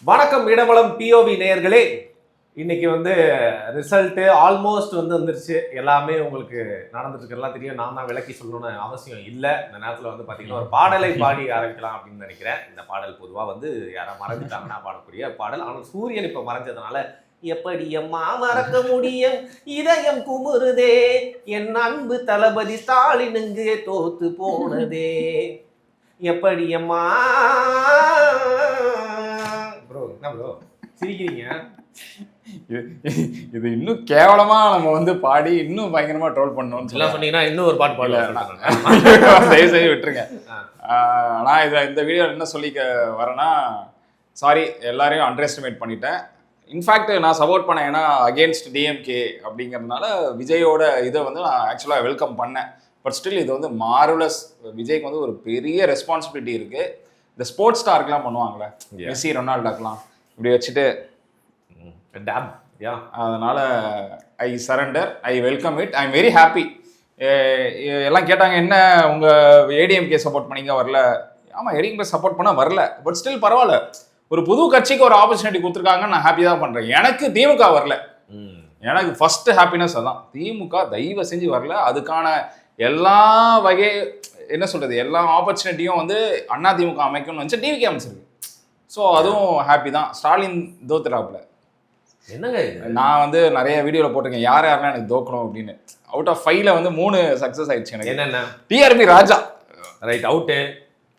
வணக்கம் இடமலம் பிஓவி நேயர்களே. இன்னைக்கு ரிசல்ட்டு ஆல்மோஸ்ட் வந்துருச்சு. எல்லாமே உங்களுக்கு நடந்துட்டு இருக்கலாம் தெரியும். நான் தான் விளக்கி சொல்லணும்னு அவசியம் இல்லை. இந்த நேரத்தில் பார்த்தீங்கன்னா ஒரு பாடலை பாடி ஆரம்பிக்கலாம் அப்படின்னு நினைக்கிறேன். இந்த பாடல் பொதுவாக யாராவது மறந்துட்டாங்கன்னா பாடக்கூடிய பாடல். ஆனால் சூரியன் இப்போ மறைஞ்சதுனால எப்படி அம்மா மறக்க முடியும், இதயம் குமுறுதே, என் அன்பு தளபதி ஸ்டாலினுங்கு தோத்து போனதே, எப்படி அம்மா. ப்ரோ என்ன ப்ரோ சிரிக்கிறீங்க? இது இன்னும் கேவலமா நம்ம பாடி இன்னும் பயங்கரமா ட்ரோல் பண்ணணும் சொன்னீங்கன்னா இன்னும் ஒரு பாட்டு பாடல தயவு செய்து விட்டுருங்க. நான் இந்த வீடியோ என்ன சொல்லிக்க வரேன்னா, சாரி எல்லாரையும் அண்டர் எஸ்டிமேட் பண்ணிட்டேன். இன்ஃபேக்ட் நான் சப்போர்ட் பண்ணேன், ஏன்னா அகேன்ஸ்ட் டிஎம்கே அப்படிங்கிறதுனால விஜயோட இதை நான் ஆக்சுவலாக வெல்கம் பண்ணேன். பட் ஸ்டில் இது மார்வலஸ். விஜய்க்கு ஒரு பெரிய ரெஸ்பான்சிபிலிட்டி இருக்குது. இந்த ஸ்போர்ட்ஸ் ஸ்டார்க்கெலாம் பண்ணுவாங்களே, மெஸ்ஸி ரொனால்டோக்கெலாம் இப்படி வச்சுட்டு டேப், அதனால் ஐ surrender, I welcome it, I am very happy. எல்லாம் கேட்டாங்க, என்ன உங்கள் ஏடிஎம்கே சப்போர்ட் பண்ணிங்க வரல? ஆமாம், ஏடிஎம்கே சப்போர்ட் பண்ணால் வரல. பட் ஸ்டில் பரவாயில்ல, ஒரு புது கட்சிக்கு ஒரு ஆப்பர்ச்சுனிட்டி கொடுத்துருக்காங்க, நான் ஹாப்பி தான் பண்ணுறேன். எனக்கு திமுக வரல, எனக்கு ஃபர்ஸ்ட் ஹாப்பினஸ் அதான். திமுக தயவு செஞ்சு வரல. அதுக்கான எல்லா வகை என்ன சொல்கிறது, எல்லா ஆப்பர்ச்சுனிட்டியும் அண்ணா திமுக அமைக்கணும்னு நினச்சி டிவிக்கு அமைச்சிருக்கு. ஸோ அதுவும் ஹாப்பி தான். ஸ்டாலின் தோத்துறாப்புல. என்னங்க நான் நிறைய வீடியோவில் போட்டிருக்கேன் யார் யாரெல்லாம் எனக்கு தோக்கணும் அப்படின்னு. அவுட் ஆஃப் 5ல 3 சக்ஸஸ் ஆயிடுச்சு எனக்கு. என்னென்ன? டிஆர்பி ராஜா ரைட் அவுட்டு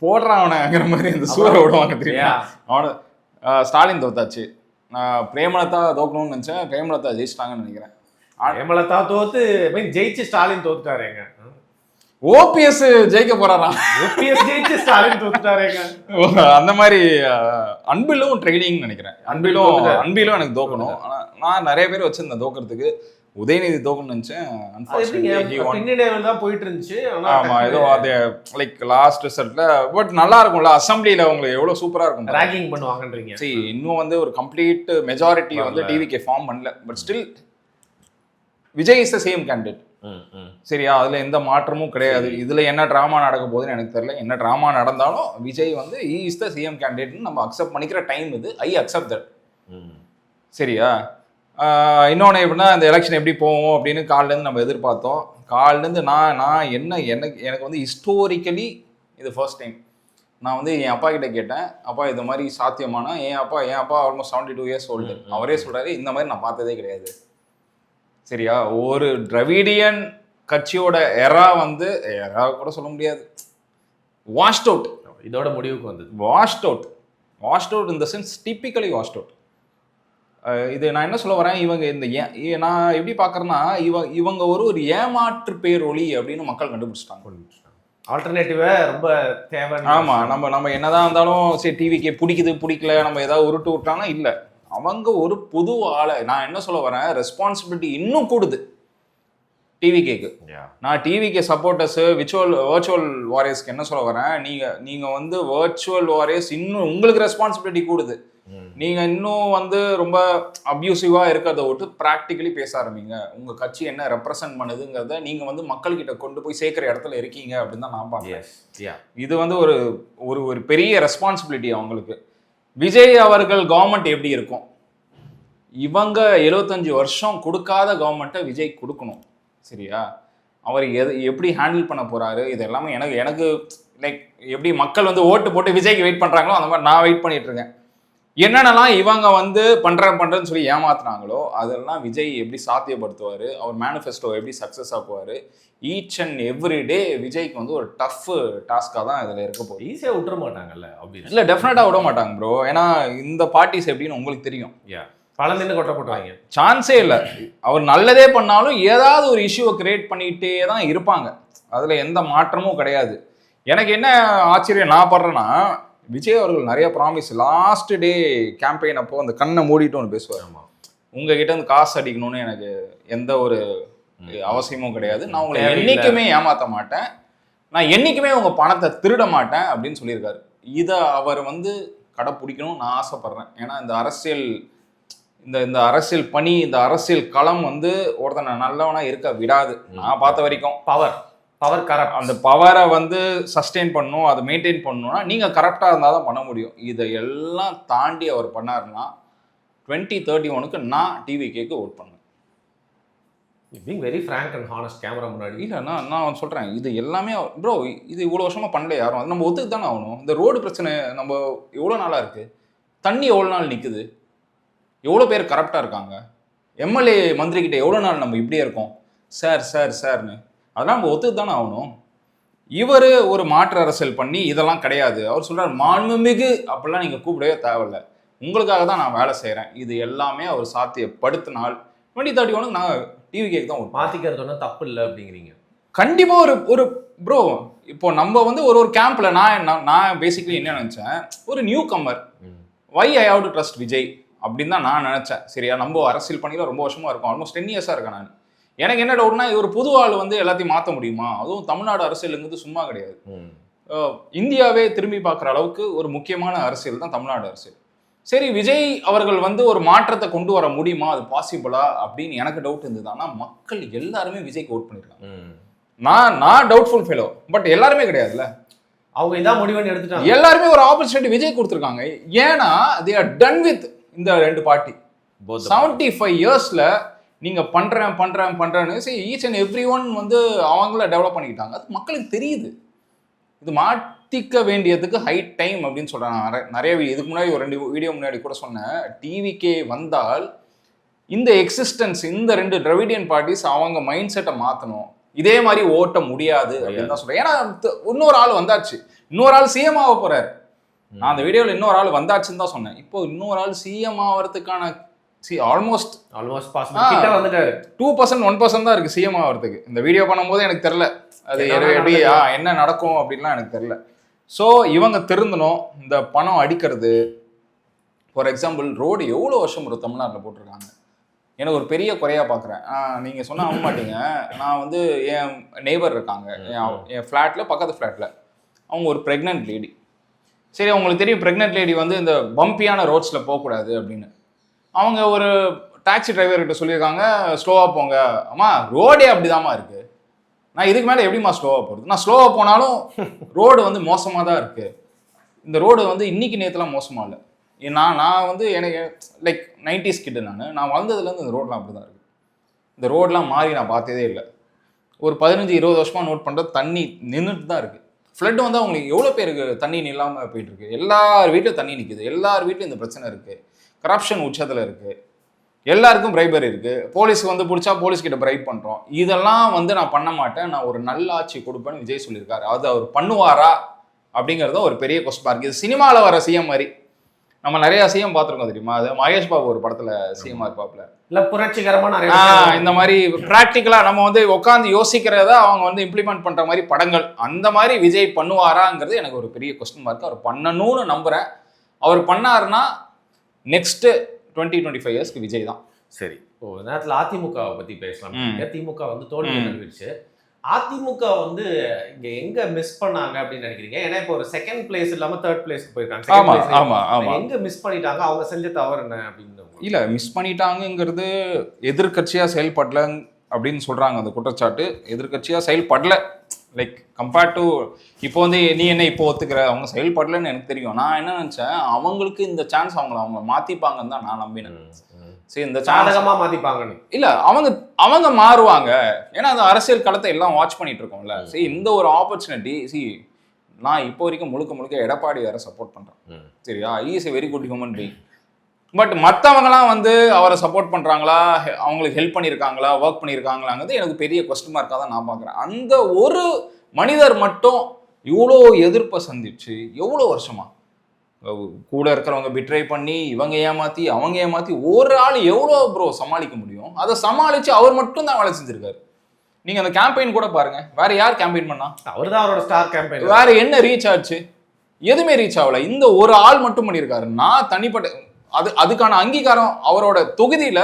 போடுறான் அவனைங்கிற மாதிரி இந்த சூரை விடுவாங்க தெரியுமா அவனை. ஸ்டாலின் தோத்தாச்சு. நான் பிரேமலதா தோக்கணும்னு நினச்சேன், பிரேமலதா ஜெயிச்சிட்டாங்கன்னு நினைக்கிறேன். பிரேமலதா தோத்து ஜெயிச்சு ஸ்டாலின் தோத்துட்டாருங்க. ஓபிஎஸ் ஜெயிக்க போறாராம். ஓபிஎஸ் ஜெயிச்சு ஸ்டாலின் தோத்துட்டாருங்க. அந்த மாதிரி அன்பிலும் ட்ரெயினிங் நினைக்கிறேன். அன்பிலும் எனக்கு தோக்கணும். ஆனா நான் நிறைய பேர் வச்சிருந்தேன் தோக்கிறதுக்கு. உதயநிதி தோக்கணும்னு நினைச்சேன். தான் போயிட்டு இருந்துச்சு. ஆமா, ஏதோ அது லைக் லாஸ்ட் ரிசல்ட்ல. பட் நல்லா இருக்கும்ல, அசம்பிளில உங்களுக்கு எவ்வளவு சூப்பரா இருக்கும். ரேகிங் பண்ணுவாங்கன்றீங்க. சரி, இன்னும் ஒரு கம்ப்ளீட் மெஜாரிட்டி டிவிகே ஃபார்ம் பண்ணல. But still Vijay is the same candidate. சரியா, அதுல எந்த மாற்றமும் கிடையாது. இதுல என்ன டிராமா நடக்க போகுதுன்னு எனக்கு தெரியல. என்ன டிராமா நடந்தாலும் Vijay he is the CM கேண்டிடேட்னு நம்ம அக்செப்ட் பண்ணிக்கிற டைம் இது. I accept that. சரியா, இன்னொன்று எப்படின்னா, இந்த எலெக்ஷன் எப்படி போவோம் அப்படின்னு காலிலேருந்து நம்ம எதிர்பார்த்தோம். காலிலேருந்து நான் எனக்கு ஹிஸ்டோரிக்கலி இது ஃபர்ஸ்ட் டைம். நான் என் அப்பா கிட்ட கேட்டேன், அப்பா இது மாதிரி சாத்தியமானா? என் அப்பா ஆல்மோஸ்ட் 72 இயர்ஸ் ஓல்டு. அவரே சொல்றாரு, இந்த மாதிரி நான் பார்த்ததே கிடையாது. சரியா, ஒரு திராவிடியன் கட்சியோட எரா எரா கூட சொல்ல முடியாது, வாஷ்ட் அவுட். இதோட முடிவுக்கு washed out in the sense typically washed out. இது நான் என்ன சொல்ல வரேன், இவங்க நான் எப்படி பார்க்குறேன்னா, இவங்க ஒரு ஏமாற்று பேரொளி அப்படின்னு மக்கள் கண்டுபிடிச்சிட்டாங்க. ஆல்டர்னேட்டிவா ரொம்ப தேவை. ஆமாம், நம்ம என்னதான் இருந்தாலும் சரி, டிவிக்கு பிடிக்கல, நம்ம ஏதாவது உருட்டு விட்டாங்கன்னா இல்லை. அவங்க ஒரு புது ஆளை, நான் என்ன சொல்ல வரேன், ரெஸ்பான்சிபிலிட்டி இன்னும் கூடுது டிவிகேக்கு. நான் டிவிகே சப்போர்ட்டர்ஸ் வர்ச்சுவல் வாரியர்ஸ்க்கு என்ன சொல்ல வரேன், நீங்க வர்ச்சுவல் வாரியர்ஸ் இன்னும் உங்களுக்கு ரெஸ்பான்சிபிலிட்டி கூடுது. நீங்க இன்னும் ரொம்ப அப்யூசிவா இருக்கிறத விட்டு ப்ராக்டிக்கலி பேச ஆரம்பிங்க. உங்க கட்சி என்ன ரெப்ரசன்ட் பண்ணுதுங்கிறத நீங்க மக்கள் கிட்ட கொண்டு போய் சேர்க்கிற இடத்துல இருக்கீங்க அப்படின்னு தான் நான் பார்க்கிறேன். இது ஒரு பெரிய ரெஸ்பான்சிபிலிட்டி அவங்களுக்கு. விஜய் அவர்கள் கவர்மெண்ட் எப்படி இருக்கும், இவங்க 75 வருஷம் கொடுக்காத கவர்மெண்ட்டை விஜய் கொடுக்கணும். சரியா, அவர் எப்படி ஹேண்டில் பண்ண போறாரு, இது எல்லாமே எனக்கு லைக் எப்படி மக்கள் ஓட்டு போட்டு விஜய்க்கு வெயிட் பண்றாங்களோ அந்த மாதிரி நான் வெயிட் பண்ணிட்டு இருக்கேன். என்னென்னலாம் இவங்க பண்றேன்னு சொல்லி ஏமாத்துறாங்களோ அதெல்லாம் விஜய் எப்படி சாத்தியப்படுத்துவாரு, அவர் மேனிஃபெஸ்டோ எப்படி சக்சஸ் ஆக்குவாரு. ஈச் அண்ட் எவ்ரி டே விஜய்க்கு ஒரு டஃப் டாஸ்காக தான் இதில் இருக்க போகுது. ஈஸியாக விட்டுற மாட்டாங்கல்ல? இல்லை, டெஃபினட்டாக விட மாட்டாங்க ப்ரோ. ஏன்னா இந்த பார்ட்டிஸ் எப்படின்னு உங்களுக்கு தெரியும். பழந்தின்னு கொட்டப்பட்டுவாங்க, சான்ஸே இல்லை. அவர் நல்லதே பண்ணாலும் ஏதாவது ஒரு இஷ்யூவை கிரியேட் பண்ணிகிட்டே தான் இருப்பாங்க. அதில் எந்த மாற்றமும் கிடையாது. எனக்கு என்ன ஆச்சரியம் நான் படுறேன்னா, விஜய் அவர்கள் நிறைய ப்ராமிஸ் லாஸ்ட் டே கேம்பெயின் அப்போ அந்த கண்ணை மூடிட்டு ஒன்று பேசுவார். உங்ககிட்ட காசு அடிக்கணும்னு எனக்கு எந்த ஒரு அவசியமும் கிடையாது, நான் உங்களை என்னைக்குமே ஏமாற்ற மாட்டேன், நான் என்னைக்குமே உங்க பணத்தை திருட மாட்டேன் அப்படின்னு சொல்லியிருக்காரு. இதை அவர் கடைப்பிடிக்கணும்னு நான் ஆசைப்படுறேன். ஏன்னா இந்த அரசியல் இந்த அரசியல் பணி, இந்த அரசியல் களம் ஒருத்தனை நல்லவனா இருக்க விடாது. நான் பார்த்த வரைக்கும் பவர் கரெக்ட். அந்த பவரை வந்து சஸ்டெயின் பண்ணணும், அதை மெயின்டைன் பண்ணணும்னா நீங்கள் கரெக்டாக இருந்தால் தான் பண்ண முடியும். இதை எல்லாம் தாண்டி அவர் பண்ணாருன்னா 2031 நான் டிவிகேக்கு ஓட் பண்ணுவேன். Being very frank and honest camera முன்னாடி. இல்லை நான் சொல்கிறேன், இது எல்லாமே ப்ரோ இது இவ்வளோ வருஷமாக பண்ணல யாரும். அது நம்ம ஒத்துக்கு தானே ஆகணும். இந்த ரோடு பிரச்சனை நம்ம எவ்வளோ நாளாக இருக்குது, தண்ணி எவ்வளோ நாள் நிற்குது, எவ்வளோ பேர் கரெக்டாக இருக்காங்க, எம்எல்ஏ மந்திரிக்கிட்ட எவ்வளோ நாள் நம்ம இப்படியே இருக்கோம் சார்னு, அதெல்லாம் நம்ம ஒத்துக்கு தானே ஆகணும். இவர் ஒரு மாற்று அரசியல் பண்ணி இதெல்லாம் கிடையாது. அவர் சொல்கிறார் மாண்புமிகு அப்படிலாம் நீங்கள் கூப்பிடவே தேவையில்லை, உங்களுக்காக தான் நான் வேலை செய்கிறேன். இது எல்லாமே அவர் சாத்தியப்படுத்தினால் 2031 நான் டிவிகேக்கு தான் மாற்றிக்கிறது ஒன்றும் தப்பு இல்லை அப்படிங்கிறீங்க. கண்டிப்பாக ஒரு ப்ரோ இப்போ நம்ம வந்து ஒரு கேம்ப்ல நான் பேசிக்கலி என்ன நினச்சேன், ஒரு new comer, why I have to trust Vijay அப்படின்னு தான் நான் நினச்சேன். சரியா, நம்ம அரசியல் பண்ணியில் ரொம்ப வருஷமாக இருக்கும், ஆல்மோஸ்ட் 10 இயர்ஸாக இருக்கேன் நான். எனக்கு என்ன டவுட்னா, ஒரு புது ஆள் வந்து எல்லாத்தையும் மாற்ற முடியுமா? அதுவும் தமிழ்நாடு அரசியலுங்கிறது சும்மா கிடையாது. இந்தியாவே திரும்பி பார்க்குற அளவுக்கு ஒரு முக்கியமான அரசியல் தான் தமிழ்நாடு அரசியல். சரி, விஜய் அவர்கள் வந்து ஒரு மாற்றத்தை கொண்டு வர முடியுமா, அது பாசிபிளா அப்படின்னு எனக்கு டவுட் இருந்தது. ஆனால் மக்கள் எல்லாருமே விஜய்க்கு ஓட் பண்ணியிருக்காங்க. நான் டவுட்ஃபுல் ஃபெலோ, பட் எல்லாருமே கிடையாதுல்ல. அவங்க இதான் முடிவுன்னு எடுத்துட்டாங்க. எல்லாருமே ஒரு ஆப்பர்ச்சுனிட்டி விஜய் கொடுத்துருக்காங்க. ஏன்னா தே ஆர் டன் வித் இந்த ரெண்டு பார்ட்டி. 75 இயர்ஸ்ல நீங்க பண்றேன்னு சரி ஈச் அண்ட் எவ்ரி ஒன் வந்து அவங்கள டெவலப் பண்ணிக்கிட்டாங்க. அது மக்களுக்கு தெரியுது. இது மாற்றிக்க வேண்டியதுக்கு ஹை டைம் அப்படின்னு சொல்றாங்க. நிறைய இதுக்கு முன்னாடி ஒரு 2 வீடியோ முன்னாடி கூட சொன்னேன், டிவிகே வந்தால் இந்த எக்ஸிஸ்டன்ஸ், இந்த 2 திராவிடியன் பார்ட்டிஸ் அவங்க மைண்ட் செட்டை மாற்றணும். இதே மாதிரி ஓட்ட முடியாது அப்படின்னு தான் சொல்றேன். ஏன்னா இன்னொரு ஆள் வந்தாச்சு, இன்னொரு ஆள் சிஎம் ஆக போறாரு. நான் அந்த வீடியோவில் இன்னொரு ஆள் வந்தாச்சுன்னு தான் சொன்னேன். இப்போ இன்னொரு ஆள் சிஎம் ஆகிறதுக்கான ஆல்மோஸ்ட் கிட்ட வந்துட்டாரு. 2% 1% தான் இருக்கு சிஎம் ஆகிறதுக்கு. இந்த வீடியோ பண்ணும்போது எனக்கு தெரியல அது எப்படி என்ன நடக்கும் அப்படின்லாம் எனக்கு தெரியல. ஸோ இவங்க திருந்தணும். இந்த பணம் அடிக்கிறது, ஃபார் எக்ஸாம்பிள் ரோடு எவ்வளோ வருஷம் ஒரு தமிழ்நாட்டில் போட்டிருக்காங்க. எனக்கு ஒரு பெரிய குறையாக பார்க்குறேன். நீங்கள் சொன்னால் நம்ப மாட்டீங்க, நான் வந்து என் நெய்பர் இருக்காங்க என் ஃப்ளாட்டில், பக்கத்து ஃப்ளாட்டில். அவங்க ஒரு ப்ரெக்னென்ட் லேடி. சரி, அவங்களுக்கு தெரியும் ப்ரெக்னென்ட் லேடி வந்து இந்த பம்பியான ரோட்ஸில் போகக்கூடாது அப்படின்னு. அவங்க ஒரு டாக்ஸி டிரைவர்கிட்ட சொல்லியிருக்காங்க, ஸ்லோவாக போங்க. அம்மா ரோடே அப்படிதாம்மா இருக்குது, நான் இதுக்கு மேலே எப்படிம்மா ஸ்லோவாக போகிறது? நான் ஸ்லோவாக போனாலும் ரோடு வந்து மோசமாக தான் இருக்குது. இந்த ரோடு வந்து இன்னைக்கு நேற்றுலாம் மோசமாக இல்லை. நான் வந்து எனக்கு லைக் 90s கிட்ட நான் வளர்ந்ததுலேருந்து இந்த ரோடெலாம் அப்படி தான் இருக்குது. இந்த ரோடெலாம் மாறி நான் பார்த்ததே இல்லை. ஒரு 15-20 வருஷமாக நோட் பண்ணுறது தண்ணி நின்றுட்டு தான் இருக்குது. ஃப்ளட் வந்து அவங்களுக்கு எவ்வளோ பேருக்கு தண்ணி இல்லாமல் போயிட்டுருக்கு. எல்லார் வீட்டிலும் தண்ணி நிற்குது, எல்லார் வீட்டிலும் இந்த பிரச்சனை இருக்குது. கரப்ஷன் உச்சத்தில் இருக்குது, எல்லாருக்கும் பிரைபரி இருக்குது. போலீஸ்க்கு வந்து பிடிச்சா போலீஸ்கிட்ட பிரைப் பண்ணுறோம். இதெல்லாம் வந்து நான் பண்ண மாட்டேன், நான் ஒரு நல்ல ஆட்சி கொடுப்பேன்னு விஜய் சொல்லியிருக்காரு. அது அவர் பண்ணுவாரா அப்படிங்கிறத ஒரு பெரிய கொஸ்டின் மார்க். இது சினிமாவில் வர சிஎம் மாதிரி நம்ம நிறைய சிஎம் பார்த்துருக்கோம் தெரியுமா? அது மகேஷ் பாபு ஒரு படத்தில் சிஎம்மாக இருப்பாப்புல, இல்லை புரட்சிகரமான இந்த மாதிரி ப்ராக்டிக்கலாக நம்ம வந்து உட்காந்து யோசிக்கிறத அவங்க வந்து இம்ப்ளிமெண்ட் பண்ணுற மாதிரி படங்கள். அந்த மாதிரி விஜய் பண்ணுவாராங்கிறது எனக்கு ஒரு பெரிய கொஸ்டின் மார்க். அவர் பண்ணணும்னு நம்புகிறேன். அவர் பண்ணாருன்னா நெக்ஸ்ட் 20-25 இயர்ஸ்க்கு விஜய் தான். சரி, இப்போ நேரத்தில் அதிமுகவை பற்றி பேசலாம். திமுக வந்து தோல்வி அடைஞ்சிருச்சு. அதிமுக வந்து இங்க எங்க மிஸ் பண்ணாங்க அப்படின்னு நினைக்கிறீங்க? ஏன்னா இப்போ ஒரு 2nd பிளேஸ் இல்லாம 3rd பிளேஸ்க்கு போயிருக்காங்க. எங்க மிஸ் பண்ணிட்டாங்க, அவங்க செஞ்ச தவறு என்ன அப்படின்னு? இல்ல மிஸ் பண்ணிட்டாங்கிறது எதிர்கட்சியா செயல்படல அப்படின்னு சொல்றாங்க. அந்த குற்றச்சாட்டு எதிர்கட்சியா செயல்படல, லைக் கம்பேர்ட் டு இப்போ வந்து நீ என்ன இப்போ ஒத்துக்கிற, அவங்க செயல்படலன்னு எனக்கு தெரியும். நான் என்ன நினைச்சேன், அவங்களுக்கு இந்த சான்ஸ் அவங்க மாத்திப்பாங்கன்னு தான் நான் நம்பினேன். சரி, இந்த சாதகமா மாத்திப்பாங்கன்னு இல்ல, அவங்க மாறுவாங்க. ஏன்னா அந்த அரசியல் களத்தை எல்லாம் வாட்ச் பண்ணிட்டு இருக்கோம்ல. சரி, இந்த ஒரு ஆப்பர்ச்சுனிட்டி. நான் இப்போ வரைக்கும் முழுக்க எடப்பாடி வேற சப்போர்ட் பண்றேன். சரியா, is a very good human being. But மற்றவங்களாம் வந்து அவரை சப்போர்ட் பண்றாங்களா, அவங்களுக்கு ஹெல்ப் பண்ணியிருக்காங்களா, ஒர்க் பண்ணியிருக்காங்களாங்கிறது எனக்கு பெரிய கொஸ்டின் மார்க்காக தான் நான் பார்க்குறேன். அந்த ஒரு மனிதர் மட்டும் இவ்வளோ எதிர்ப்பை சந்திச்சு எவ்வளோ வருஷமா கூட இருக்கிறவங்க பிட்ரை பண்ணி இவங்க ஏமாத்தி அவங்க ஏமாத்தி ஒரு ஆள் எவ்வளோ ப்ரோ சமாளிக்க முடியும்? அதை சமாளிச்சு அவர் மட்டும் தான் வேலை செஞ்சிருக்காரு. நீங்க அந்த கேம்பெயின் கூட பாருங்க, வேற யார் கேம்பெயின் பண்ணா? அவர் தான் அவரோட ஸ்டார் கேம்பெயின். வேற என்ன ரீச் ஆச்சு? எதுவுமே ரீச் ஆகல. இந்த ஒரு ஆள் மட்டும் பண்ணியிருக்காரு. நான் தனிப்பட்ட அதுக்கான அங்கீகாரம் அவரோட தொகுதியில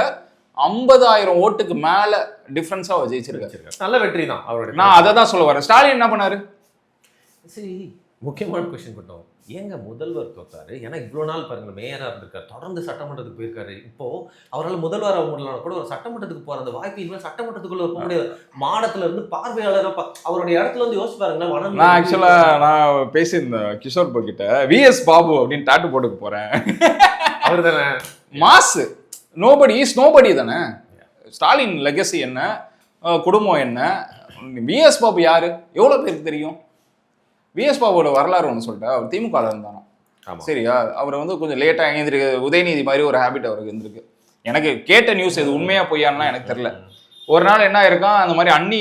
50,000 ஓட்டுக்கு மேல டிஃபரன்ஸா ஜெயிச்சிருக்காரு. நல்ல வெற்றி தான் அவரோட. நான் அதை தான் சொல்ல வரேன். ஸ்டாலின் என்ன பண்ணாரு? சரி, முக்கியமான கொஸ்டின் பண்ணோம். ஏங்க முதல்வர் தோத்தாரு? ஏன்னா இவ்வளோ நாள் பாருங்க மேயரா இருந்திருக்காரு, தொடர்ந்து சட்டமன்றத்துக்கு போயிருக்காரு. இப்போ அவரால் முதல்வர் ஆக முடியலனா கூட ஒரு சட்டமன்றத்துக்கு போற அந்த வாய்ப்பு இனிமேல் சட்டமன்றத்துக்குள்ள போக முடியாது. மாடத்துல இருந்து பார்வையாளராக அவருடைய இடத்துல வந்து யோசிச்சு பாருங்களேன். நான் ஆக்சுவலா நான் பேசியிருந்தேன் கிஷோர் கிட்ட, விஎஸ் பாபு அப்படின்னு டாட்டு போட்டுக்க போறேன். அவர் தானே மாஸ், நோபடி இஸ் நோபடி தானே. ஸ்டாலின் லெகசி என்ன, குடும்பம் என்ன, விஎஸ் பாபு யாரு எவ்வளவு பேருக்கு தெரியும்? விஎஸ் பாபுவோட வரலாறு ஒன்று சொல்லிட்டு, அவர் திமுக இருந்தானோ சரியா, அவர் வந்து கொஞ்சம் லேட்டா எழுந்திருக்கு, உதயநிதி மாதிரி ஒரு ஹேபிட் அவருக்கு இருந்திருக்கு. எனக்கு கேட்ட நியூஸ் இது உண்மையா பொய்யான்னா எனக்கு தெரியல. ஒரு நாள் என்ன இருக்கான், அந்த மாதிரி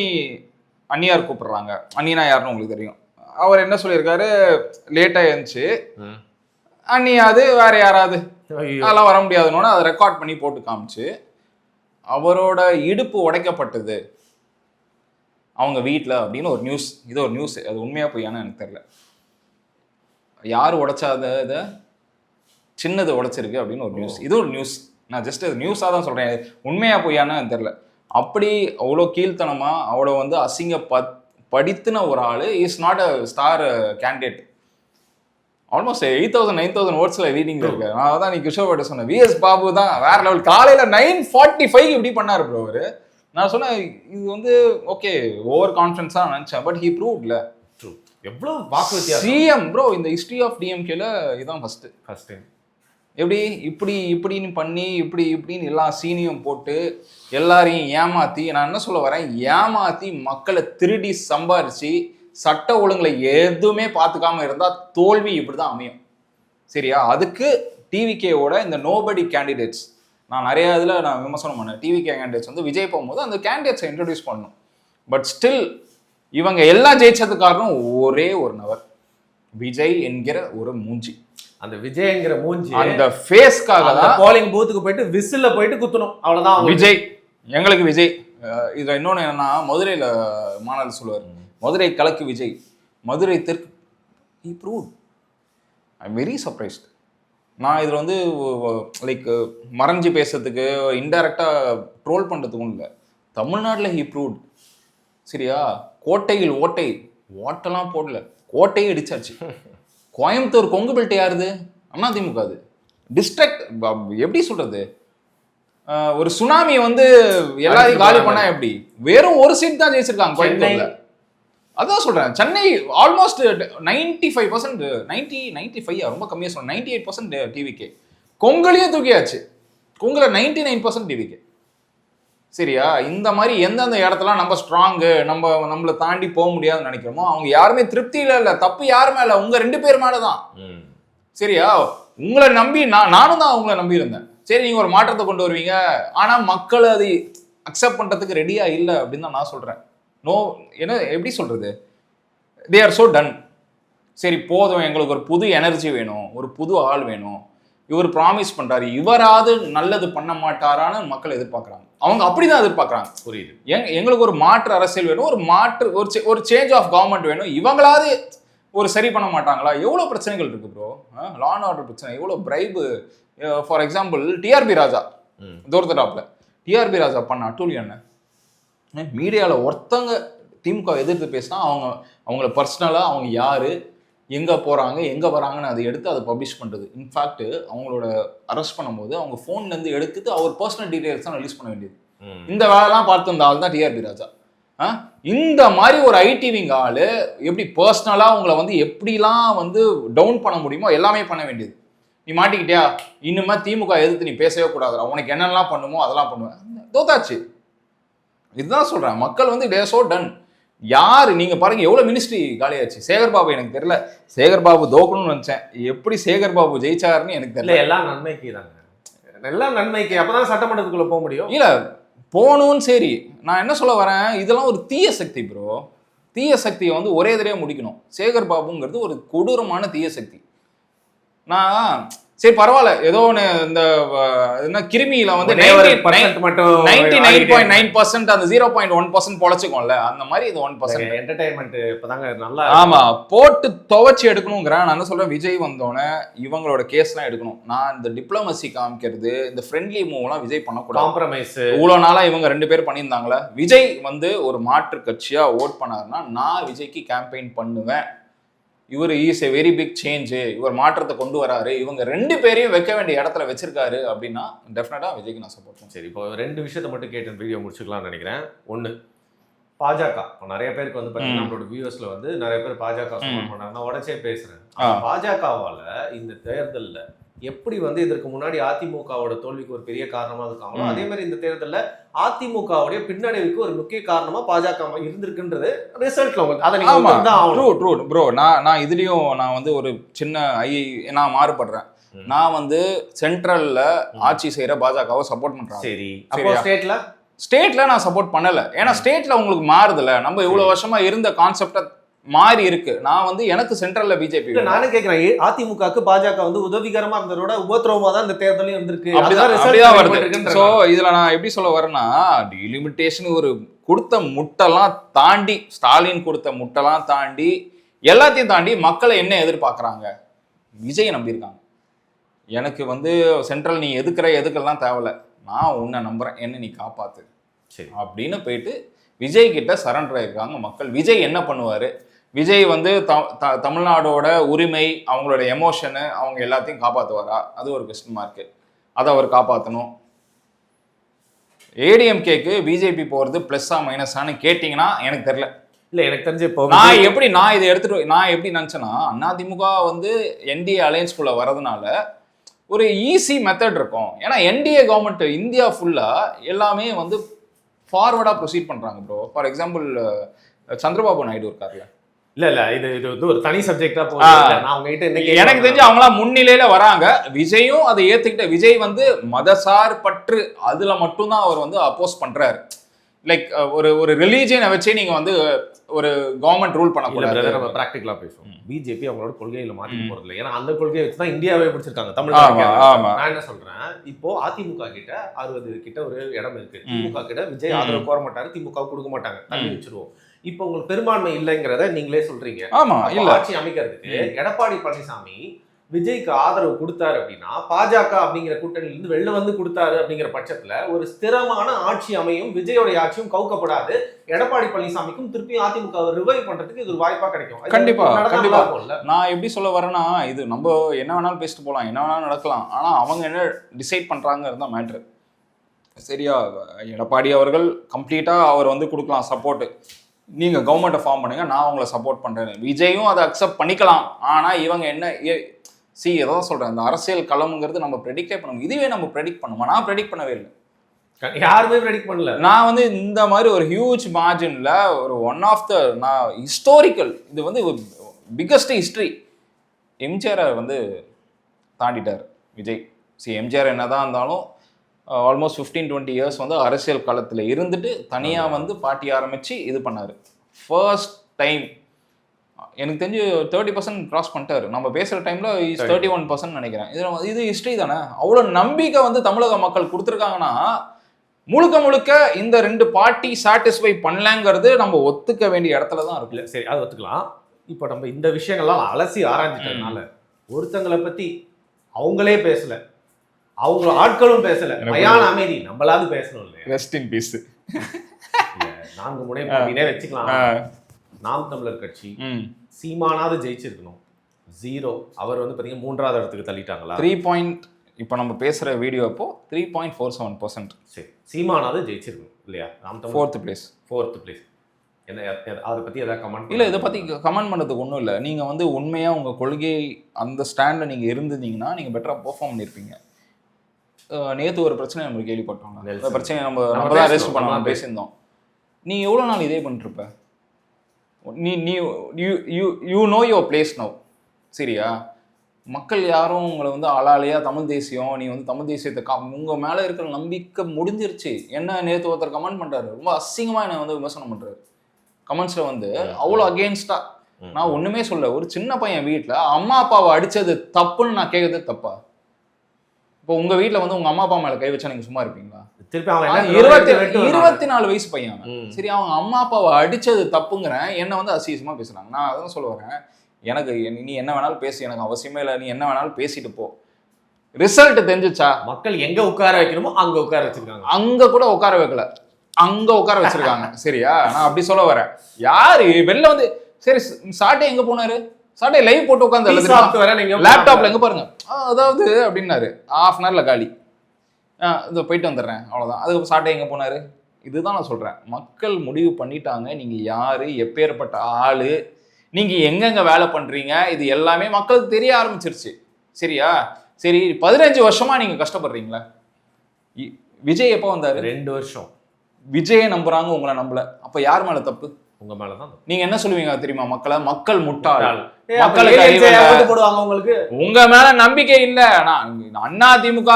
அண்ணியார் கூப்பிடுறாங்க. அண்ணினா யாருன்னு உங்களுக்கு தெரியும். அவர் என்ன சொல்லியிருக்காரு, லேட்டா இருந்துச்சு, அண்ணியாது வேற யாராவது அதெல்லாம் வர முடியாதுன்னு அதை ரெக்கார்ட் பண்ணி போட்டு காமிச்சு, அவரோட இடுப்பு உடைக்கப்பட்டது அவங்க வீட்டில் அப்படின்னு ஒரு நியூஸ். இது ஒரு நியூஸ், அது உண்மையா பொய்யான்னு எனக்கு தெரியல. யார் உடைச்சாத இதை சின்னது உடைச்சிருக்கு அப்படின்னு ஒரு நியூஸ். இது ஒரு நியூஸ். நான் ஜஸ்ட் அது நியூஸாக தான் சொல்கிறேன், உண்மையா பொய்யான்னு எனக்கு தெரியல. அப்படி அவ்வளோ கீழ்த்தனமா அவ்வளோ வந்து படித்தின ஒரு ஆள் is not a star candidate. Almost 8,000 9,000 ஓட்ஸில் லீடிங் இருக்கு. நான் தான் நீ கிஷோர்கிட்ட சொன்னேன், விஎஸ் பாபு தான் வேற லெவல். காலையில் 9:45 இப்படி பண்ணாரு ப்ரோ அவரு. நான் சொன்னேன் இது வந்து ஓகே ஓவர் கான்ஃபிடன்ஸா நினைச்சேன், பட் ஹி ப்ரூவ்ட்ல. ட்ரூ. எவ்வளவு வாக்கு வித்தியாசம். சிஎம் ப்ரோ இந்த ஹிஸ்டரி ஆஃப் டிஎம்கேல இதான் ஃபர்ஸ்ட் டைம். எப்படி இப்படின்னு பண்ணி இப்படின்னு எல்லா சீனியும் போட்டு எல்லாரையும் ஏமாத்தி, நான் என்ன சொல்ல வரேன், ஏமாத்தி மக்களை திருடி சம்பாரிச்சு சட்ட ஒழுங்குல எதுவுமே பார்த்துக்காம இருந்தா தோல்வி இப்படிதான் அமையும். சரியா? அதுக்கு டிவிகேவோட இந்த நோபடி கேண்டிடேட்ஸ், நான் நிறைய இதில் நான் விமர்சனம் பண்ணேன். டிவிகே கேண்டிடேட்ஸ் வந்து விஜய் போகும்போது அந்த கேண்டிடேட்ஸை இன்ட்ரடியூஸ் பண்ணணும். பட் ஸ்டில் இவங்க எல்லாம் ஜெயிச்சதுக்கு காரணம் ஒரே ஒரு நபர், விஜய் என்கிற ஒரு மூஞ்சி. அந்த விஜய்ங்கிற மூஞ்சி, அந்த ஃபேஸ்க்காக தான் போலிங் பூத்துக்கு போயிட்டு விசில்ல போயிட்டு குத்தணும், அவ்வளவுதான். விஜய் எங்களுக்கு விஜய். இதுல இன்னொன்னு என்னன்னா, மதுரையில மாநாடு சொல்லுவார், மதுரை கலக்கு விஜய், மதுரை தெற்கு. He proved. I am very surprised. நான் இதில் வந்து லைக் மறைஞ்சு பேசுறதுக்கு இன்டைரக்டாக ட்ரோல் பண்ணுறதுக்கும் இல்லை. தமிழ்நாட்டில் ஹி ப்ரூவ்ட். சரியா? கோட்டையில் ஓட்டெல்லாம் போடல, கோட்டையே இடிச்சாச்சு. கோயம்புத்தூர் கொங்கு பெல்ட் யாருது? அதிமுக. அது டிஸ்ட்ரிக்ட் எப்படி சொல்றது, ஒரு சுனாமி வந்து எல்லாரையும் காலி பண்ணா எப்படி? வெறும் ஒரு சீட் தான் ஜெயிச்சிருக்காங்க கோயம்புத்தூர்ல. அதான் சொல்றேன், சென்னை ஆல்மோஸ்ட் 95%, 95 ரொம்ப கம்மியாக சொல்றேன், 98% டிவிகே. கொங்குலையும் தூக்கியாச்சு, கொங்குல 99% டிவிகே. சரியா? இந்த மாதிரி எந்தெந்த இடத்துல நம்ம ஸ்ட்ராங்கு, நம்மளை தாண்டி போக முடியாதுன்னு நினைக்கிறோமோ அவங்க யாருமே திருப்தியில இல்லை. தப்பு யார் மேல? உங்க 2 பேர் மேலதான். சரியா? உங்களை நம்பி நானும் தான் உங்களை நம்பி இருந்தேன். சரி நீங்க ஒரு மாற்றத்தை கொண்டு வருவீங்க, ஆனா மக்கள் அதை அக்செப்ட் பண்றதுக்கு ரெடியா இல்லை அப்படின்னு தான் நான் சொல்றேன். நோ, என்ன எப்படி சொல்றது, தே ஆர் சோ டன். சரி போதும், எங்களுக்கு ஒரு புது எனர்ஜி வேணும், ஒரு புது ஆள் வேணும், இவர் ப்ராமிஸ் பண்றாரு, இவராது நல்லது பண்ண மாட்டாரான்னு மக்கள் எதிர்பார்க்கறாங்க. அவங்க அப்படிதான் எதிர்பார்க்கறாங்க. புரியுது. எங்களுக்கு ஒரு மாற்று அரசியல் வேணும், ஒரு சேஞ்ச் ஆஃப் கவர்மெண்ட் வேணும். இவங்களாவது ஒரு சரி பண்ண மாட்டாங்களா? எவ்வளவு பிரச்சனைகள் இருக்கு ப்ரோ. லா அண்ட் ஆர்டர் பிரச்சனை, எவ்வளவு bribe. For example TRB Raja தூரத்துடாப்ல டிஆர்பி ராஜா பண்ண அட்டூழியம் என்ன? மீடியாவில் ஒருத்தங்க திமுக எதிர்த்து பேசினா அவங்கள பர்சனலாக அவங்க யார், எங்கே போகிறாங்க, எங்கே வராங்கன்னு அதை எடுத்து அதை பப்ளிஷ் பண்ணுறது. இன்ஃபேக்ட் அவங்களோட அரெஸ்ட் பண்ணும்போது அவங்க ஃபோன்லேருந்து எடுத்துட்டு அவர் பர்சனல் டீட்டெயில்ஸ் தான் ரிலீஸ் பண்ண வேண்டியது. இந்த வேலைலாம் பார்த்து இந்த ஆள் தான் டிஆர்பி ராஜா. இந்த மாதிரி ஒரு ஐடிவிங் ஆள் எப்படி பர்சனலாக உங்களை வந்து எப்படிலாம் வந்து டவுன் பண்ண முடியுமோ எல்லாமே பண்ண வேண்டியது. நீ மாட்டிக்கிட்டியா, இன்னுமே திமுக எதிர்த்து நீ பேசவே கூடாதுடா, உனக்கு என்னெல்லாம் பண்ணுமோ அதெல்லாம் பண்ணுவேன். தோத்தாச்சு. இதுதான் சொல்றேன், மக்கள் வந்து டே சோ டன். யாரு நீங்க பாருங்க எவ்வளவு மினிஸ்ட்ரி காலியாச்சு. சேகர்பாபு எனக்கு தெரியல, சேகர்பாபு தோக்கணும்னு நினைச்சேன், எப்படி சேகர்பாபு ஜெயிச்சாருன்னு எனக்கு தெரியல. எல்லாம் நன்மைக்கு தாங்க, எல்லாம் நன்மைக்கு. அப்பதான் சட்டமன்றத்துக்குள்ள போக முடியும். இல்ல போகணும்னு. சரி நான் என்ன சொல்ல வரேன், இதெல்லாம் ஒரு தீய சக்தி ப்ரோ. தீய சக்தியை வந்து ஒரே தடவை முடிக்கணும். சேகர்பாபுங்கிறது ஒரு கொடூரமான தீய சக்தி. நான் சரி பரவாயில்ல, ஏதோ ஒன்று இந்த என்ன கிருமியில வந்து 99.9% அந்த 0.1% பொழைச்சுக்கோம்ல, அந்த மாதிரி இது 1% என்டர்டைன்மெண்ட் இப்பதாங்க நல்லா. ஆமா, போட்டு துவச்சி எடுக்கணுங்கிறேன். நான் என்ன சொல்றேன், விஜய் வந்தோடனே இவங்களோட கேஸ்லாம் எடுக்கணும். நான் இந்த டிப்ளமசி காமிக்கிறது, இந்த ஃப்ரெண்ட்லி மூவ்லாம் விஜய் பண்ணக்கூடாது. காம்ப்ரமைஸ் இவ்வளவு நாளா இவங்க 2 பேர் பண்ணியிருந்தாங்களே. விஜய் வந்து ஒரு மாற்று கட்சியா ஓட் பண்ணாருன்னா நான் விஜய்க்கு கேம்பெயின் பண்ணுவேன். இவர் is a very big change, இவர் மாற்றத்தை கொண்டு வராரு, இவங்க 2 பேரையும் வைக்க வேண்டிய இடத்துல வச்சிருக்காரு அப்படின்னா டெஃபினட்டா விஜய்க்கு நான் சப்போர்ட் பண்ணுவேன். சரி, இப்போ 2 விஷயத்த மட்டும் கேட்டு வீடியோ முடிச்சுக்கலாம்னு நினைக்கிறேன். ஒன்று, பாஜக நிறைய பேருக்கு வந்து பார்த்தீங்கன்னா நம்மளோட வியூவர்ஸ்ல வந்து நிறைய பேர் பாஜக சப்போர்ட் பண்ணாங்க. நான் உடச்சே பேசுறேன். பாஜகவால இந்த தேர்தல்ல எப்படி வந்து இதற்கு முன்னாடி அதிமுகவோட தோல்விக்கு ஒரு பெரிய காரணமா இருக்காங்களோ அதே மாதிரி இந்த தேர்தல்ல அதிமுகவுடைய பின்னடைவுக்கு ஒரு முக்கிய காரணமா பாஜக இருந்திருக்குன்றது ரிசல்ட்ல உங்களுக்கு அதை நீங்க தான் ஆகணும். True bro. நான் இதுலயும் நான் வந்து ஒரு சின்ன நான் மாறுபடுறேன். நான் வந்து சென்ட்ரல்ல ஆட்சி செய்யற பாஜகவை சப்போர்ட் பண்றேன். சரி, அப்போ ஸ்டேட்ல நான் சப்போர்ட் பண்ணல. ஏன்னா ஸ்டேட்ல உங்களுக்கு மாறுதுல, நம்ம இவ்வளவு வருஷமா இருந்த கான்செப்ட மாறி இருக்கு. நான் வந்து எனக்கு சென்ட்ரல்ல பிஜேபி. நானே கேட்கிறேன், அதிமுகவுக்கு பாஜக வந்து உதவிகரமா இருந்ததோட உபத்திரவமா தான் இந்த தேர்தலையும் இருந்திருக்கு. அப்படிதான் வருது. சோ இதுல நான் எப்படி சொல்ல வரேன்னா, டிலிமிட்டேஷன் ஒரு கொடுத்த முட்டெல்லாம் தாண்டி, ஸ்டாலின் கொடுத்த முட்டெல்லாம் தாண்டி, எல்லாத்தையும் தாண்டி மக்களை என்ன எதிர்பார்க்கறாங்க, விஜயை நம்பியிருக்காங்க. எனக்கு வந்து சென்ட்ரல் நீ எதுக்கெல்லாம் தேவையில்ல, நான் உன்னை நம்புறேன், என்ன நீ காப்பாத்து அப்படின்னு போயிட்டு விஜய் கிட்ட சரண்டர் ஆயிருக்காங்க மக்கள். விஜய் என்ன பண்ணுவாரு, விஜய் வந்து தமிழ்நாடோட உரிமை, அவங்களோட எமோஷனு, அவங்க எல்லாத்தையும் காப்பாற்றுவாரா, அது ஒரு கொஸ்டின் மார்க்கு. அதை அவர் காப்பாற்றணும். ஏடிஎம்கேக்கு பிஜேபி போகிறது ப்ளஸ்ஸா மைனஸான்னு கேட்டிங்கன்னா எனக்கு தெரியல. இல்லை, எனக்கு தெரிஞ்சு இப்போ நான் இதை எடுத்துட்டு நான் எப்படி நினச்சேன்னா, அதிமுக வந்து என்டிஏ அலையன்ஸ்குள்ளே வரதுனால ஒரு ஈஸி மெத்தட் இருக்கும். ஏன்னா என்டிஏ கவர்மெண்ட் இந்தியா ஃபுல்லாக எல்லாமே வந்து ஃபார்வர்டாக ப்ரொசீட் பண்ணுறாங்க bro. For example Chandrababu Naidu இருக்காருல்ல. இல்ல இது வந்து ஒரு தனி சப்ஜெக்டா போகுது. எனக்கு தெரிஞ்சு அவங்களாம் முன்னிலையில வராங்க. விஜயும் அதை ஏத்துக்கிட்ட. விஜய் வந்து மதசார் பற்று அதுல மட்டும்தான் அவர் வந்து அப்போஸ் பண்றாரு. லைக் ஒரு ரிலீஜியனை வச்சே நீங்க வந்து ஒரு கவர்மெண்ட் ரூல் பண்ணக்கூடாது. நம்ம பிராக்டிகலா பேசுவோம். பிஜேபி அவங்களோட கொள்கையில மாத்தி போறது இல்லை. ஏன்னா அந்த கொள்கையை வச்சுதான் இந்தியாவே பிடிச்சிருக்காங்க தமிழ்நாடு. நான் என்ன சொல்றேன், இப்போ அதிமுக கிட்ட 60 கிட்ட ஒரு இடம் இருக்கு. திமுக கிட்ட விஜய் ஆதரவு கோர மாட்டாரு, திமுக கொடுக்க மாட்டாங்க, தள்ளி வச்சிருவோம். இப்போ உங்களுக்கு பெரும்பான்மை இல்லைங்கிறத நீங்களே சொல்றீங்க. ஆட்சி அமைக்கிறதுக்கு எடப்பாடி பழனிசாமி விஜய்க்கு ஆதரவு கொடுத்தாரு அப்படின்னா, பாஜக அப்படிங்கிற கூட்டணியில இருந்து வெளில வந்து கொடுத்தாரு அப்படிங்கிற பட்சத்துல ஒரு ஸ்திரமான ஆட்சி அமையும், விஜயோட ஆட்சியும் கவுக்கப்படாது, எடப்பாடி பழனிசாமிக்கும் திருப்பி அதிமுக ரிவைவ் பண்றதுக்கு இது ஒரு வாய்ப்பா கிடைக்கும். கண்டிப்பா. நான் எப்படி சொல்ல வரேன்னா, இது நம்ம என்ன வேணாலும் பேசிட்டு போலாம், என்ன வேணாலும் நடக்கலாம். ஆனா அவங்க என்ன டிசைட் பண்றாங்கிறது தான் மேட்ரு. சரியா, எடப்பாடி அவர்கள் கம்ப்ளீட்டா அவர் வந்து கொடுக்கலாம் சப்போர்ட், நீங்க கவர்மெண்ட்டை ஃபார்ம் பண்ணுங்க, நான் உங்களை சப்போர்ட் பண்றேன். விஜயும் அதை அக்செப்ட் பண்ணிக்கலாம். ஆனா இவங்க என்ன எதாவது சொல்றேன், இந்த அரசியல் களம்ங்கிறது நம்ம ப்ரெடிக்டே பண்ணணும். இதுவே நம்ம ப்ரெடிக்ட் பண்ணுமா? நான் ப்ரெடிக்ட் பண்ணவே இல்லை, யாருமே ப்ரெடிக்ட் பண்ணல. நான் வந்து இந்த மாதிரி ஒரு ஹியூஜ் மார்ஜின்ல ஒரு ஒன் ஆஃப் த ஹிஸ்டாரிக்கல், இது வந்து பிக்கஸ்ட் ஹிஸ்டரி, எம்ஜிஆரை வந்து தாண்டிட்டார் விஜய். எம்ஜிஆர் என்னதான் இருந்தாலும் ஆல்மோஸ்ட் 15-20 இயர்ஸ் வந்து அரசியல் களத்தில் இருந்துட்டு தனியாக வந்து பார்ட்டி ஆரம்பித்து இது பண்ணார். ஃபர்ஸ்ட் டைம் எனக்கு தெரிஞ்சு 30% கிராஸ் பண்ணிட்டாரு. நம்ம பேசுகிற டைமில் 31% நினைக்கிறேன். இது ஹிஸ்ட்ரி தானே. அவ்வளோ நம்பிக்கை வந்து தமிழக மக்கள் கொடுத்துருக்காங்கன்னா, முழுக்க இந்த 2 பார்ட்டி சாட்டிஸ்ஃபை பண்ணலங்கிறது நம்ம ஒத்துக்க வேண்டிய இடத்துல தான் இருக்குல்ல. சரி, அது ஒத்துக்கலாம். இப்போ நம்ம இந்த விஷயங்கள்லாம் அலசி ஆராய்ஞ்சிட்டதுனால ஒருத்தங்களை பற்றி அவங்களே பேசல, அவங்க ஆட்களும் பேசல, மயான அமைதி, நம்மளாவது பேசணும் இல்லையா? Rest in peace. 4 முனை போட்டினே வச்சுக்கலாம். நாம் தமிழர் கட்சி சீமானாவது ஜெயிச்சிருக்கணும், 0. அவர் வந்து பார்த்தீங்கன்னா 3வது இடத்துக்கு தள்ளிட்டாங்களா? 3 இப்போ நம்ம பேசுகிற வீடியோ அப்போ 3.47%. சரி, சீமானாவது ஜெயிச்சிருக்கணும் இல்லையா? நாம் தமிழ் 4th place. என்ன அதை பற்றி எதாவது கமெண்ட் இல்லை, இதை பற்றி கமெண்ட் பண்ணுறதுக்கு ஒன்றும் இல்லை. நீங்கள் வந்து உண்மையாக உங்கள் கொள்கை அந்த ஸ்டாண்டில் நீங்கள் இருந்திருந்தீங்கன்னா நீங்கள் பெட்டராக பெர்ஃபார்ம் பண்ணியிருப்பீங்க. நேற்று ஒரு பிரச்சனை நம்ம கேள்விப்பட்டோம். அந்த பிரச்சனை நம்ம தான் ரெஸ்ட் பண்ணலாம் பேசியிருந்தோம். நீ எவ்வளோ நாள் இதே பண்ணிருப்ப? நீ you know your place now. சரியா, மக்கள் யாரும் உங்களை வந்து ஆளாலையா தமிழ் தேசியம், நீ வந்து தமிழ் தேசியத்தை உங்கள் மேலே இருக்கிற நம்பிக்கை முடிஞ்சிருச்சு. என்ன நேற்று ஒருத்தர் கமெண்ட் பண்ணுறாரு, ரொம்ப அசிங்கமாக என்னை வந்து விமர்சனம் பண்ணுறாரு கமெண்ட்ஸில் வந்து, அவ்வளோ அகெயின்ஸ்டா. நான் ஒன்றுமே சொல்ல, ஒரு சின்ன பையன் வீட்டில் அம்மா அப்பாவை அடித்தது தப்புன்னு நான் கேட்கறது தப்பா? இப்போ உங்க வீட்டுல வந்து உங்க அம்மா அப்பா மேல கை வச்சா நீங்க சும்மா இருப்பீங்களா? திருப்பி அவன் 24 வயசு பையன். சரி, அவங்க அம்மா அப்பாவை அடிச்சது தப்புங்கிறேன், என்ன வந்து அசிங்கமா பேசுறாங்க. நான் அதான் சொல்ல வரேன், எனக்கு நீ என்ன வேணாலும் பேசு, எனக்கு அவசியமே இல்லை, நீ என்ன வேணாலும் பேசிட்டு போ. ரிசல்ட் தெரிஞ்சிச்சா? மக்கள் எங்க உட்கார வைக்கணுமோ அங்க உட்கார வச்சிருக்காங்க. அங்க கூட உட்கார வைக்கல, அங்க உட்கார வச்சிருக்காங்க. சரியா, நான் அப்படி சொல்ல வரேன். யாரு வெளில வந்து சரி சாட்டை எங்க போனாரு? சாட்டர்டே லைவ் போட்டு உட்காந்து சாப்பிட்டு நீங்க லேப்டாப்ல எங்க பாருங்க அதாவது அப்படின்னாரு ½ அன் ஹவர்ல காலி. இதோ போயிட்டு வந்துடுறேன் அவ்வளவுதான். அதுக்கு சாட்டர்டே எங்க போனாரு? இதுதான் நான் சொல்றேன், மக்கள் முடிவு பண்ணிட்டாங்க நீங்க யாரு, எப்பேற்பட்ட ஆளு, நீங்க எங்கெங்க வேலை பண்றீங்க, இது எல்லாமே மக்களுக்கு தெரிய ஆரம்பிச்சிருச்சு. சரியா? சரி 15 வருஷமா நீங்க கஷ்டப்படுறீங்களா? விஜய் எப்போ வந்தாரு? 2 வருஷம். விஜயை நம்புறாங்க, உங்களை நம்பல. அப்ப யார் மேல தப்பு? உங்க மேலதான். நீங்க என்ன சொல்லுவீங்க தெரியுமா? மக்கள் முட்டாள், மக்களுக்கு போடுவாங்க. உங்களுக்கு உங்க மேல நம்பிக்கை இல்ல. அண்ணா திமுக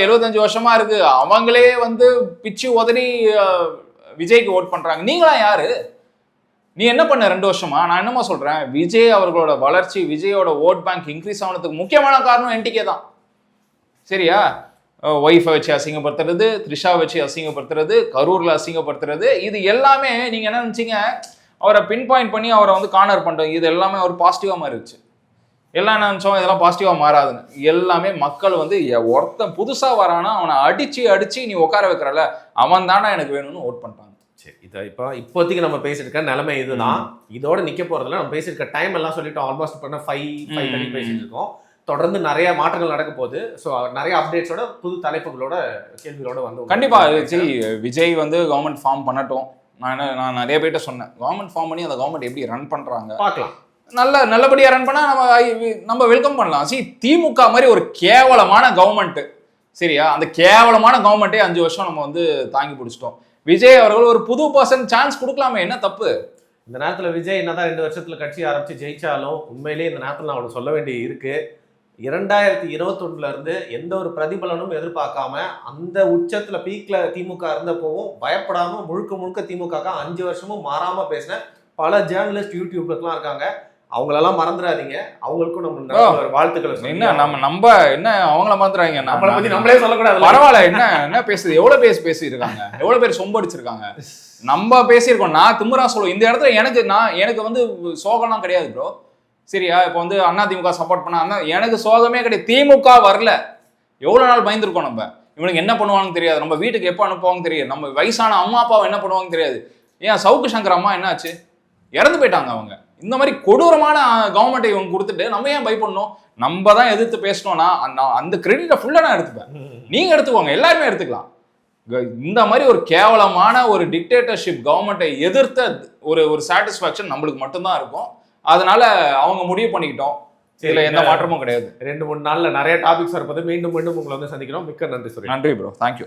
75 வருஷமா இருக்கு, அவங்களே வந்து பிச்சு உதறி விஜய்க்கு ஓட் பண்றாங்க. நீங்களா யாரு? நீ என்ன பண்ண 2 வருஷமா? நான் என்னமா சொல்றேன், விஜய் அவர்களோட வளர்ச்சி, விஜயோட ஓட் பேங்க் இன்க்ரீஸ் ஆனதுக்கு முக்கியமான காரணம் என்டிகே தான். சரியா? ஒய்ஃபை வச்சு அசிங்கப்படுத்துறது, த்ரிஷா வச்சு அசிங்கப்படுத்துறது, கரூர்ல அசிங்கப்படுத்துறது, இது எல்லாமே நீங்க என்ன நினைச்சீங்க, அவரை பின் பாயிண்ட் பண்ணி அவரை வந்து கார்னர் பண்றோம், இது எல்லாமே அவர் பாசிட்டிவா மாறிடுச்சு. எல்லாம் என்ன நினைச்சோம், இதெல்லாம் பாசிட்டிவா மாறாதுன்னு. எல்லாமே மக்கள் வந்து ஒருத்தன் புதுசா வரானா அவனை அடிச்சு நீ உட்கார வைக்கிறல, அவன் தானே எனக்கு வேணும்னு ஓட் பண்ணிட்டாங்க. சரி, இதை இப்போதைக்கு நம்ம பேசிருக்க நிலைமை இதுதான். இதோட நிக்க போறதுல நம்ம பேசிருக்க டைம் எல்லாம் சொல்லிட்டோம். ஆல்மோஸ்ட் பண்ண 5:30 பேசிட்டு இருக்கோம். தொடர்ந்து நிறைய மாற்றங்கள் நடக்க போகுது. ஸோ நிறைய அப்டேட்ஸோட, புது தலைப்புகளோட, கேள்விகளோட வந்து கண்டிப்பா. சரி, விஜய் வந்து கவர்மெண்ட் ஃபார்ம் பண்ணட்டும். நான் நிறைய பேர்ட்ட சொன்னேன், கவர்மெண்ட் ஃபார்ம் பண்ணி அந்த கவர்மெண்ட் எப்படி ரன் பண்றாங்க பார்க்கலாம். நல்லபடியா ரன் பண்ணா நம்ம வெல்கம் பண்ணலாம். திமுக மாதிரி ஒரு கேவலமான கவர்மெண்ட், சரியா, அந்த கேவலமான கவர்மெண்ட்டே 5 வருஷம் நம்ம வந்து தாங்கி பிடிச்சிட்டோம். விஜய் அவர்கள் ஒரு புது பர்சன் சான்ஸ் கொடுக்கலாமே, என்ன தப்பு? இந்த நேரத்தில் விஜய் என்னதான் 2 வருஷத்துல கட்சி ஆரம்பிச்சு ஜெயிச்சாலும், உண்மையிலேயே இந்த நேரத்தில் நான் அவனை சொல்ல வேண்டிய இருக்கு, 2021 இருந்து எந்த ஒரு பிரதிபலனும் எதிர்பார்க்காம அந்த உச்சத்துல பீக்ல திமுக இருந்தப்பவும் பயப்படாம முழுக்க திமுக 5 வருஷமும் மாறாம பேசின பல ஜேர்னலிஸ்ட் யூடியூபர்ஸ்லாம் இருக்காங்க. அவங்களெல்லாம் மறந்துடாதீங்க. அவங்களுக்கும் நம்ம வாழ்த்துக்களை. என்ன அவங்கள மறந்துறாங்க, நம்மளை பத்தி நம்மளே சொல்லக்கூடாது. பரவாயில்ல, என்ன பேசுது, எவ்வளவு பேசியிருக்காங்க, எவ்வளவு பேர் சொம்படிச்சிருக்காங்க. நம்ம பேசியிருக்கோம். நான் திமுறா சொல்லுவேன் இந்த இடத்துல. எனக்கு வந்து சோகம்லாம் கிடையாது ப்ரோ. சரியா? இப்போ வந்து அண்ணா திமுக சப்போர்ட் பண்ணா எனக்கு சோகமே கிடையாது. திமுக வரல, எவ்வளவு நாள் பயந்துருக்கோம் நம்ம. இவனுக்கு என்ன பண்ணுவாங்கன்னு தெரியாது, நம்ம வீட்டுக்கு எப்போ அனுப்புவாங்க தெரியாது, நம்ம வயசான அம்மா அப்பாவை என்ன பண்ணுவாங்க தெரியாது. ஏன் சவுக்கு சங்கர் அம்மா என்ன ஆச்சு, இறந்து போயிட்டாங்க அவங்க. இந்த மாதிரி கொடூரமான கவர்மெண்ட்டை இவங்க கொடுத்துட்டு நம்ம ஏன் பயப்படணும்? நம்ம தான் எதிர்த்து பேசணும்னா அந்த கிரெடிட்டை ஃபுல்லாக நான் எடுத்துப்பேன், நீங்க எடுத்துக்கோங்க, எல்லாருமே எடுத்துக்கலாம். இந்த மாதிரி ஒரு கேவலமான ஒரு டிக்டேட்டர்ஷிப் கவர்மெண்ட்டை எதிர்த்த ஒரு சாட்டிஸ்ஃபேக்ஷன் நம்மளுக்கு மட்டும்தான் இருக்கும். அதனால அவங்க முடிவு பண்ணிக்கிட்டோம். இதுல எந்த மாற்றமும் கிடையாது. 2-3 நாள்ல நிறைய டாபிக்ஸ் இருப்பது. மீண்டும் உங்களை வந்து சந்திக்கிறோம். மிக்க நன்றி. நன்றி ப்ரோ, தேங்க்யூ.